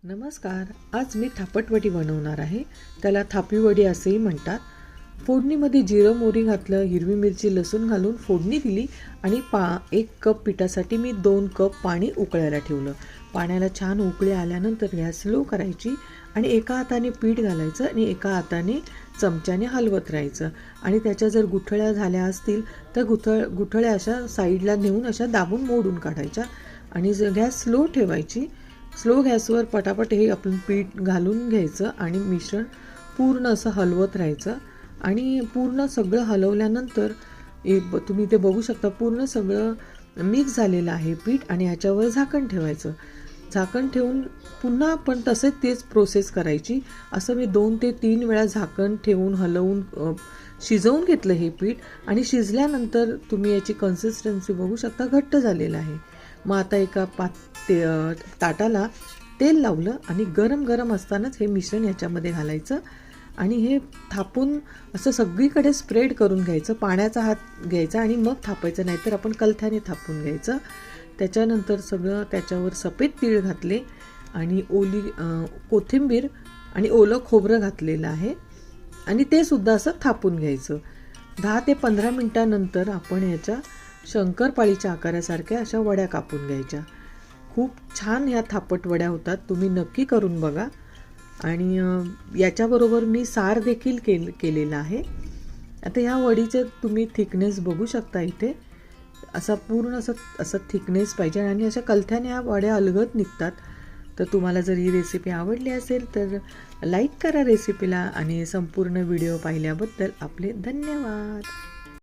नमस्कार. आज मी थापटवडी बनवणार आहे. त्याला थापीवडी असेही म्हणतात. फोडणीमध्ये जिरं मोहरी घातलं, हिरवी मिरची लसूण घालून फोडणी दिली आणि 1 कप पिठासाठी मी 2 कप पाणी उकळायला ठेवलं. पाण्याला छान उकळी आल्यानंतर गॅस स्लो करायची आणि एका हाताने पीठ घालायचं आणि एका हाताने चमच्याने हलवत राहायचं आणि त्याच्या जर गुठळ्या झाल्या असतील तर गुठळ्या अशा साईडला नेऊन अशा दाबून मोडून काढायच्या आणि गॅस स्लो ठेवायची. स्लो गॅसवर पटापट हे आपण पीठ घालून घ्यायचं आणि मिश्रण पूर्ण असं हलवत राहायचं आणि पूर्ण सगळं हलवल्यानंतर तुम्ही ते बघू शकता पूर्ण सगळं मिक्स झालेलं आहे पीठ आणि ह्याच्यावर झाकण ठेवायचं. झाकण ठेवून पुन्हा आपण तसेच तेच प्रोसेस करायची. असं मी 2 ते 3 वेळा झाकण ठेवून हलवून शिजवून घेतलं हे पीठ आणि शिजल्यानंतर तुम्ही याची कन्सिस्टन्सी बघू शकता, घट्ट झालेलं आहे. मग आता एका ताटाला तेल लावलं आणि गरम गरम असतानाच हे मिश्रण याच्यामध्ये घालायचं आणि हे थापून असं सगळीकडे स्प्रेड करून घ्यायचं. पाण्याचा हात घ्यायचा आणि मग थापायचं, नाहीतर आपण कलथ्याने थापून घ्यायचं. त्याच्यानंतर सगळं त्याच्यावर सफेद तीळ घातले आणि ओली कोथिंबीर आणि ओलं खोबरं घातलेलं आहे आणि ते सुद्धा असं थापून घ्यायचं. 10 ते 15 मिनटानंतर आपण याच्या शंकरपाळीच्या आकारासारख्या अशा वड्या कापून घ्यायच्या. खूप छान ह्या थापट वड्या होतात. तुम्ही नक्की करून बघा. आणि याच्याबरोबर मी सार देखील केलेलं आहे. आता ह्या वडीचे तुम्ही थिकनेस बघू शकता. इथे असा पूर्ण असं थिकनेस पाहिजे आणि अशा कलथ्याने ह्या वड्या अलगद निघतात. तर तुम्हाला जर ही रेसिपी आवडली असेल तर लाईक करा रेसिपीला आणि संपूर्ण व्हिडिओ पाहिल्याबद्दल आपले धन्यवाद.